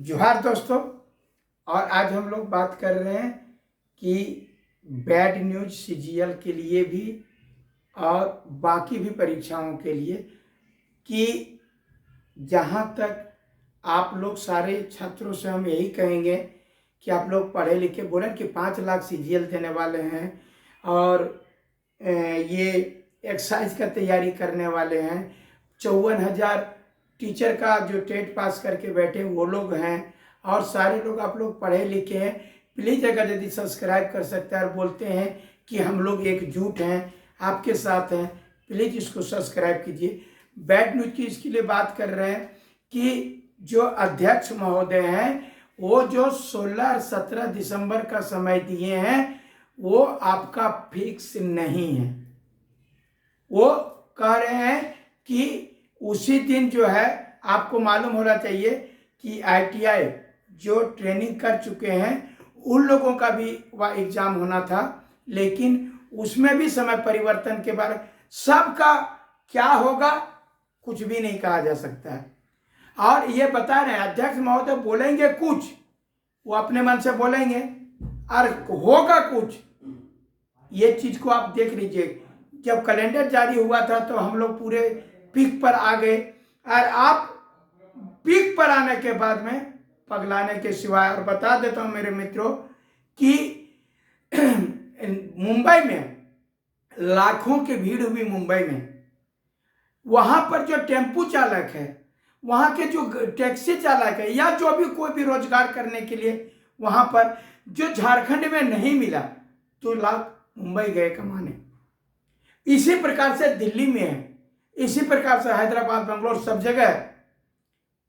जोहार दोस्तों। और आज हम लोग बात कर रहे हैं कि बैड न्यूज सीजीएल के लिए भी और बाकी भी परीक्षाओं के लिए कि जहाँ तक आप लोग सारे छात्रों से हम यही कहेंगे कि आप लोग पढ़े लिखे बोलें कि 5 लाख सीजीएल देने वाले हैं और ये एक्साइज का तैयारी करने वाले हैं। 54,000 टीचर का जो टेट पास करके बैठे वो लोग हैं और सारे लोग आप लोग पढ़े लिखे हैं। प्लीज़ अगर यदि सब्सक्राइब कर सकते हैं और बोलते हैं कि हम लोग एकजुट हैं, आपके साथ हैं, प्लीज़ इसको सब्सक्राइब कीजिए। बैड न्यूज की इसके लिए बात कर रहे हैं कि जो अध्यक्ष महोदय हैं वो जो 16-17 दिसंबर का समय दिए हैं वो आपका फिक्स नहीं है। वो कह रहे हैं कि उसी दिन जो है आपको मालूम होना चाहिए कि आईटीआई जो ट्रेनिंग कर चुके हैं उन लोगों का भी वह एग्जाम होना था, लेकिन उसमें भी समय परिवर्तन के बारे सबका क्या होगा कुछ भी नहीं कहा जा सकता है। और ये बता रहे हैं अध्यक्ष महोदय बोलेंगे कुछ, वो अपने मन से बोलेंगे और होगा कुछ। ये चीज को आप देख लीजिए। जब कैलेंडर जारी हुआ था तो हम लोग पूरे पीक पर आ गए और आप पीक पर आने के बाद में पगलाने के सिवाय। और बता देता हूं मेरे मित्रों कि मुंबई में लाखों की भीड़ हुई। मुंबई में वहां पर जो टेम्पू चालक है, वहां के जो टैक्सी चालक है या जो भी कोई भी रोजगार करने के लिए वहां पर जो झारखंड में नहीं मिला तो लाख मुंबई गए कमाने। इसी प्रकार से दिल्ली में है, इसी प्रकार से हैदराबाद, बेंगलोर, सब जगह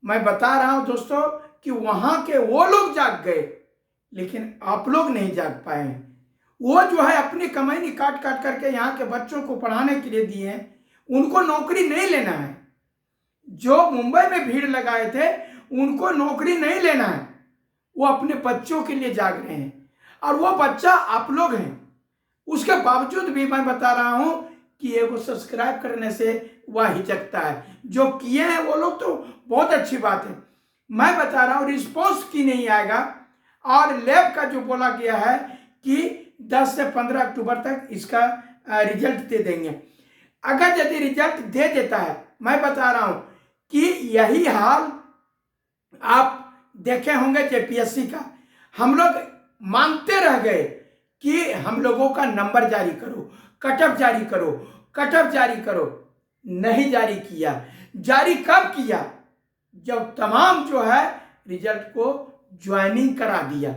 मैं बता रहा हूं दोस्तों कि वहां के वो लोग जाग गए लेकिन आप लोग नहीं जाग पाए। वो जो है अपनी कमाई काट काट करके यहाँ के बच्चों को पढ़ाने के लिए दिए हैं, उनको नौकरी नहीं लेना है। जो मुंबई में भीड़ लगाए थे उनको नौकरी नहीं लेना है, वो अपने बच्चों के लिए जाग रहे हैं और वो बच्चा आप लोग हैं। उसके बावजूद भी मैं बता रहा हूं कि ये वो सब्सक्राइब करने से वह हिचकता है। जो किए हैं वो लोग तो बहुत अच्छी बात है, मैं बता रहा हूं रिस्पॉन्स की नहीं आएगा। और लैब का जो बोला गया है कि 10 से 15 अक्टूबर तक इसका रिजल्ट दे देंगे। अगर यदि रिजल्ट दे देता है, मैं बता रहा हूं कि यही हाल आप देखे होंगे जेपीएससी का। हम लोग मानते रह गए कि हम लोगों का नंबर जारी करो, कटअप जारी करो, कटअप जारी करो। नहीं जारी किया। जारी कब किया? जब तमाम जो है रिजल्ट को ज्वाइनिंग करा दिया।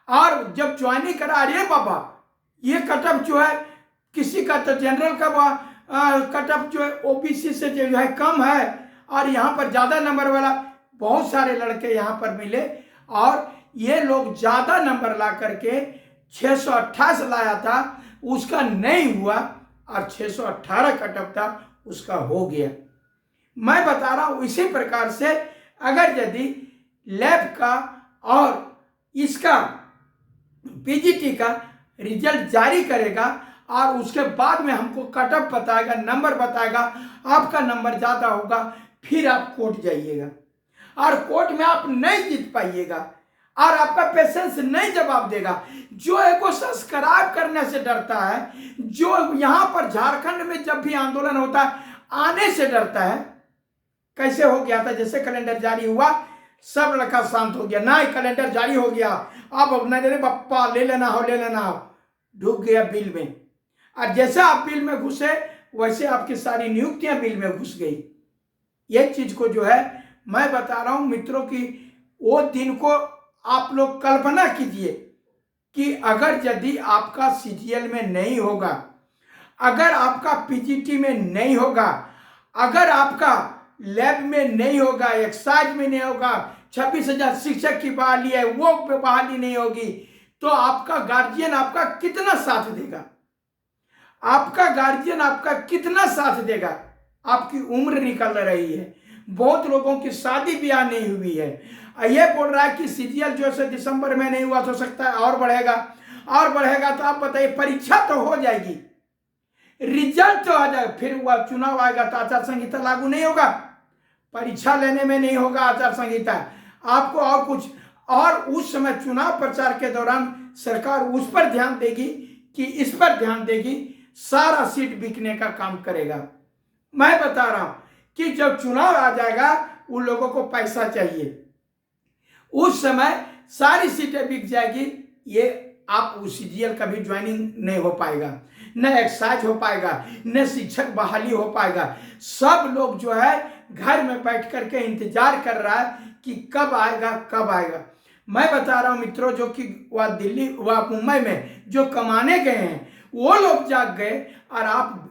और जब ज्वाइनिंग करा, अरे बाबा ये कटअप जो है किसी का तो जनरल का कटअप जो है ओबीसी से जो है कम है और यहाँ पर ज्यादा नंबर वाला बहुत सारे लड़के यहाँ पर मिले और ये लोग ज्यादा नंबर ला करके 628 लाया था, उसका नहीं हुआ और 618 कटअप था, उसका हो गया। मैं बता रहा हूं इसी प्रकार से अगर यदि लैब का और इसका पीजीटी का रिजल्ट जारी करेगा और उसके बाद में हमको कटअप बताएगा, नंबर बताएगा, आपका नंबर ज्यादा होगा, फिर आप कोर्ट जाइएगा और कोर्ट में आप नहीं जीत पाइएगा और आपका पेशेंस नहीं जवाब देगा। जो एक को सब्सक्राइब करने से डरता है, जो यहां पर झारखंड में जब भी आंदोलन होता है आने से डरता है। कैसे हो गया था, जैसे कैलेंडर जारी हुआ सब लड़का शांत हो गया, ना कैलेंडर जारी हो गया अब नहीं पप्पा ले लेना हो, ले लेना हो, ढुक गया बिल में। और जैसे आप बिल में घुसे वैसे आपकी सारी नियुक्तियां बिल में घुस गई। ये चीज को जो है मैं बता रहा हूं मित्रों की वो दिन को आप लोग कल्पना कीजिए कि अगर यदि आपका सीजीएल में नहीं होगा, अगर आपका पीजीटी में नहीं होगा, अगर आपका लैब में नहीं होगा, एक्साइज में नहीं होगा, 26,000 शिक्षक की बहाली है वो बहाली नहीं होगी, तो आपका गार्जियन आपका कितना साथ देगा? आपका गार्जियन आपका कितना साथ देगा? आपकी उम्र निकल रही है, बहुत लोगों की शादी ब्याह नहीं हुई है। ये बोल रहा है कि सीजीएल जो से दिसंबर में नहीं हुआ तो सकता है और बढ़ेगा, और बढ़ेगा तो आप बताइए परीक्षा तो हो जाएगी, रिजल्ट तो आ जाएगा, फिर वह चुनाव आएगा तो आचार संहिता लागू नहीं होगा, परीक्षा लेने में नहीं होगा आचार संहिता। आपको और कुछ, और उस समय चुनाव प्रचार के दौरान सरकार उस पर ध्यान देगी कि इस पर ध्यान देगी, सारा सीट बिकने का काम करेगा। मैं बता रहा हूं कि जब चुनाव आ जाएगा उन लोगों को पैसा चाहिए, उस समय सारी सीटें बिक जाएगी। ये आप सीजीएल कभी ज्वाइनिंग नहीं हो पाएगा, न एक्साइज हो पाएगा, न शिक्षक बहाली हो पाएगा। सब लोग जो है घर में बैठ करके इंतजार कर रहा है कि कब आएगा कब आएगा। मैं बता रहा हूं मित्रों, जो कि वह दिल्ली वह मुंबई में जो कमाने गए हैं वो लोग जाग गए, और आप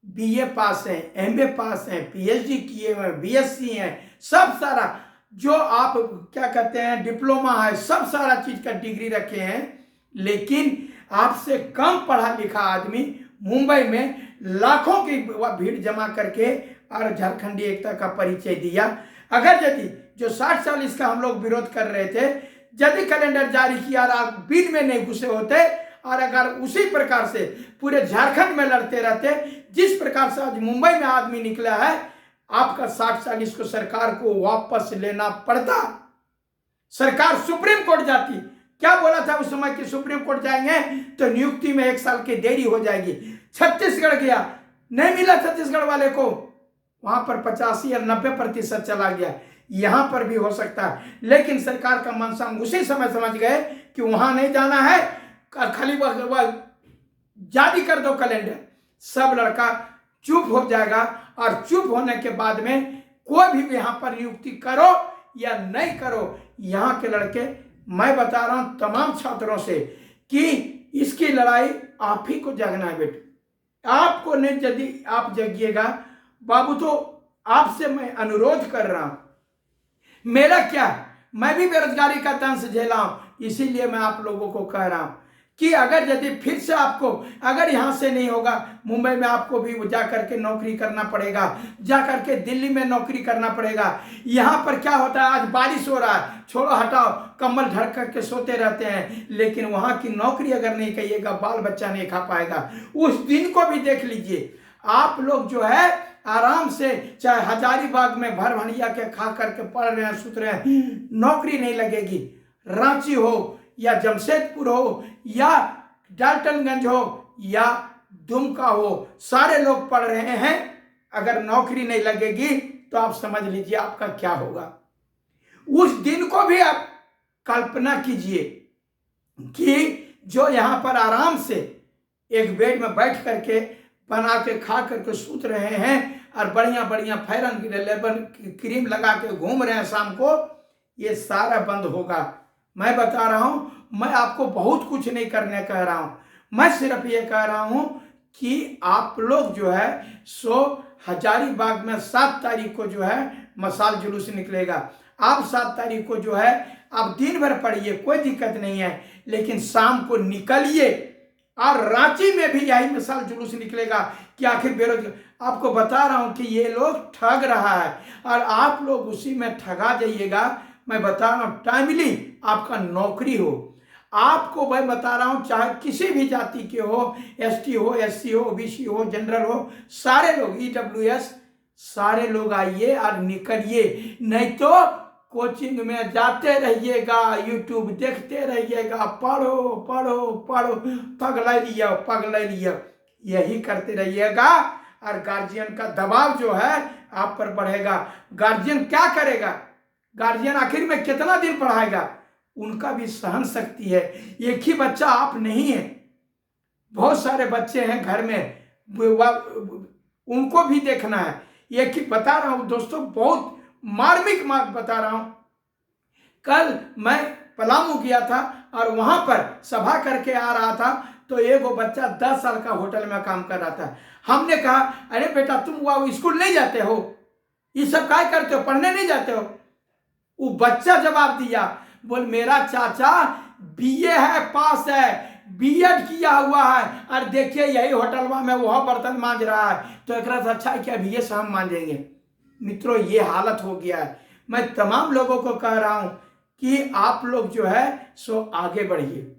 बीए पास हैं, एमए पास हैं, पीएचडी किए हुए हैं, बीएससी हैं, सब सारा जो आप क्या कहते हैं डिप्लोमा है, सब सारा चीज का डिग्री रखे हैं, लेकिन आपसे कम पढ़ा लिखा आदमी मुंबई में लाखों की भीड़ जमा करके और झारखंडी एकता का परिचय दिया। अगर यदि जो 60-40 का हम लोग विरोध कर रहे थे, यदि कैलेंडर जारी किया और आप बिल में नहीं घुसे होते, और अगर उसी प्रकार से पूरे झारखंड में लड़ते रहते, जिस प्रकार से आज मुंबई में आदमी निकला है, आपका 60-40 को सरकार को वापस लेना पड़ता। सरकार सुप्रीम कोर्ट जाती। क्या बोला था उस समय कि सुप्रीम कोर्ट जाएंगे तो नियुक्ति में 1 साल की देरी हो जाएगी। छत्तीसगढ़ गया, नहीं मिला छत्तीसगढ़ वाले को, वहां पर 85 या 90% चला गया। यहां पर भी हो सकता है, लेकिन सरकार का मंशा हम उसी समय समझ गए कि वहां नहीं जाना है, खाली वह जारी कर दो कैलेंडर, सब लड़का चुप हो जाएगा। और चुप होने के बाद में कोई भी यहां पर नियुक्ति करो या नहीं करो, यहां के लड़के, मैं बता रहा हूं तमाम छात्रों से कि इसकी लड़ाई आप ही को जगना है बेटे, आपको नहीं। यदि आप जगिएगा बाबू, तो आपसे मैं अनुरोध कर रहा हूं, मेरा क्या, मैं भी बेरोजगारी का दंश झेला हूं, इसीलिए मैं आप लोगों को कह रहा हूं कि अगर यदि फिर से आपको, अगर यहां से नहीं होगा, मुंबई में आपको भी जा करके नौकरी करना पड़ेगा, जा करके दिल्ली में नौकरी करना पड़ेगा। यहां पर क्या होता है, आज बारिश हो रहा है, छोड़ो हटाओ, कंबल ढक करके सोते रहते हैं, लेकिन वहां की नौकरी अगर नहीं कहिएगा, बाल बच्चा नहीं खा पाएगा। उस दिन को भी देख लीजिए। आप लोग जो है आराम से, चाहे हजारीबाग में भर भनिया के खा करके पढ़ रहे हैं, सुत रहे हैं, नौकरी नहीं लगेगी। रांची हो या जमशेदपुर हो या डाल्टनगंज हो या दुमका हो, सारे लोग पढ़ रहे हैं। अगर नौकरी नहीं लगेगी तो आप समझ लीजिए आपका क्या होगा। उस दिन को भी आप कल्पना कीजिए कि जो यहां पर आराम से एक बेड में बैठ करके बना के खा करके सूत रहे हैं और बढ़िया बढ़िया फेरन लेबन क्रीम लगा के घूम रहे हैं शाम को, ये सारा बंद होगा। मैं बता रहा हूं, मैं आपको बहुत कुछ नहीं करने कह रहा हूं, मैं सिर्फ ये कह रहा हूं कि आप लोग जो है हजारीबाग में 7 तारीख को जो है मशाल जुलूस निकलेगा। आप 7 तारीख को जो है आप दिन भर पढ़िए, कोई दिक्कत नहीं है, लेकिन शाम को निकलिए। और रांची में भी यही मशाल जुलूस निकलेगा कि आखिर बेरोजगार, आपको बता रहा हूं कि ये लोग ठग रहा है और आप लोग उसी में ठगा जाइएगा। मैं बता रहा हूं टाइमली आपका नौकरी हो। आपको मैं बता रहा हूं, चाहे किसी भी जाति के हो, एसटी हो, एससी हो, ओबीसी हो, जनरल हो, सारे लोग, ईडब्ल्यूएस, सारे लोग आइए और निकलिए। नहीं तो कोचिंग में जाते रहिएगा, यूट्यूब देखते रहिएगा, पढ़ो पढ़ो पढ़ो, पगला लिया, यही करते रहिएगा। और गार्जियन का दबाव जो है आप पर बढ़ेगा। गार्जियन क्या करेगा, गार्जियन आखिर में कितना दिन पढ़ाएगा, उनका भी सहन शक्ति है। एक ही बच्चा आप नहीं है, बहुत सारे बच्चे हैं घर में, उनको भी देखना है। एक ही बता रहा हूं दोस्तों, बहुत मार्मिक बात बता रहा हूं। कल मैं पलामू गया था और वहां पर सभा करके आ रहा था, तो एगो बच्चा 10 साल का होटल में काम कर रहा था। हमने कहा, अरे बेटा तुम वो स्कूल नहीं जाते हो, ये सब क्या करते हो, पढ़ने नहीं जाते हो? वो बच्चा जवाब दिया, बोल मेरा चाचा बीए है, पास है, बीएड किया हुआ है, और देखिए यही होटल में वह बर्तन मांज रहा है, तो एक अच्छा है क्या बीए से हम मांजेंगे। मित्रों ये हालत हो गया है। मैं तमाम लोगों को कह रहा हूं कि आप लोग जो है सो आगे बढ़िए,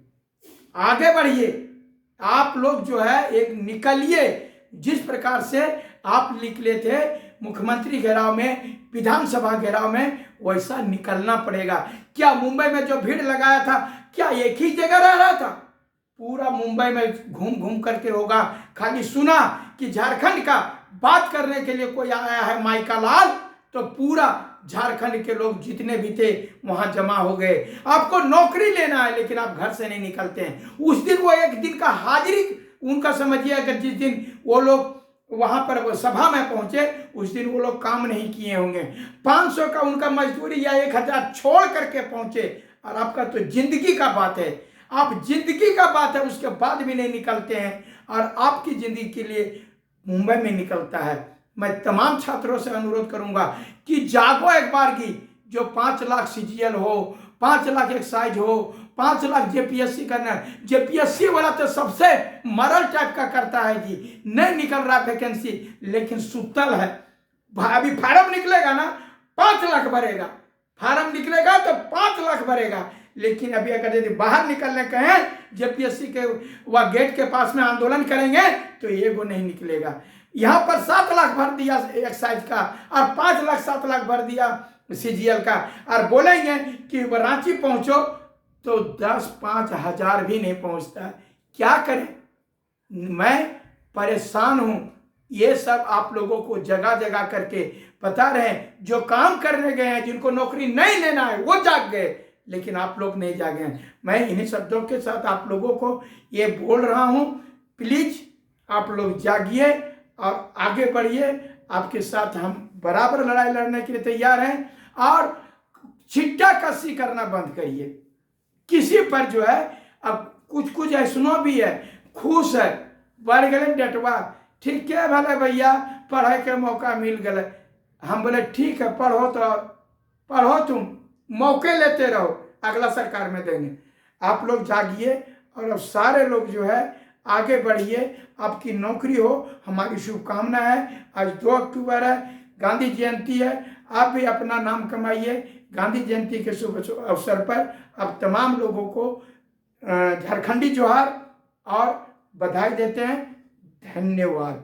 आगे बढ़िए। आप लोग जो है एक निकलिए, जिस प्रकार से आप निकले थे मुख्यमंत्री घेराव में विधानसभा घेराव में वैसा निकलना पड़ेगा। क्या मुंबई में जो भीड़ लगाया था, क्या एक ही जगह रह रहा था? पूरा मुंबई में घूम घूम करके होगा। खाली सुना कि झारखंड का बात करने के लिए कोई आया है माइका लाल, तो पूरा झारखंड के लोग जितने भी थे वहां जमा हो गए। आपको नौकरी लेना है लेकिन आप घर से नहीं निकलते हैं। उस दिन वो एक दिन का हाजिरी उनका समझिए, अगर जिस दिन वो लोग वहां पर वो सभा में पहुंचे उस दिन वो लोग काम नहीं किए होंगे। 500 का उनका मजदूरी या 1000 छोड़ करके पहुंचे। और आपका तो जिंदगी का बात है, आप जिंदगी का बात है उसके बाद भी नहीं निकलते हैं, और आपकी जिंदगी के लिए मुंबई में निकलता है। मैं तमाम छात्रों से अनुरोध करूंगा कि जागो एक बार की। जो 5 लाख सीजीएल हो, 5 लाख एक्साइज हो, 5 लाख जेपीएससी करना है। जेपीएससी वाला तो सबसे मरल टाइप का करता है जी, नहीं निकल रहा वैकेंसी, लेकिन सुतल है। अभी फार्म निकलेगा ना 5 लाख भरेगा, फार्म निकलेगा तो 5 लाख भरेगा, लेकिन अभी अगर यदि बाहर निकलने कहें जेपीएससी के वह गेट के पास में आंदोलन करेंगे तो ये वो नहीं निकलेगा। यहाँ पर 7 लाख भर दिया एक्साइज का और 5 लाख 7 लाख भर दिया सीजीएल का, और बोलेंगे कि रांची पहुंचो तो 10-5 हजार भी नहीं पहुंचता। क्या करें? मैं परेशान हूं। ये सब आप लोगों को जगह जगह करके बता रहे हैं। जो काम करने गए हैं, जिनको नौकरी नहीं लेना है वो जाग गए, लेकिन आप लोग नहीं जागे हैं। मैं इन्हीं शब्दों के साथ आप लोगों को ये बोल रहा हूं, प्लीज आप लोग जागिए और आगे बढ़िए। आपके साथ हम बराबर लड़ाई लड़ने के लिए तैयार हैं, और छिट्टा कसी करना बंद करिए। किसी पर जो है अब कुछ ऐसनो भी है, खुश है, बढ़ गए डेटवा, ठीक है भले भैया पढ़ाई के मौका मिल गए। हम बोले ठीक है, पढ़ो तुम, मौके लेते रहो, अगला सरकार में देंगे। आप लोग जागिए और अब सारे लोग जो है आगे बढ़िए। आपकी नौकरी हो, हमारी शुभकामना है। आज 2 अक्टूबर है, गांधी जयंती है, आप भी अपना नाम कमाइए। गांधी जयंती के शुभ अवसर पर अब तमाम लोगों को झारखंडी जोहार और बधाई देते हैं। धन्यवाद।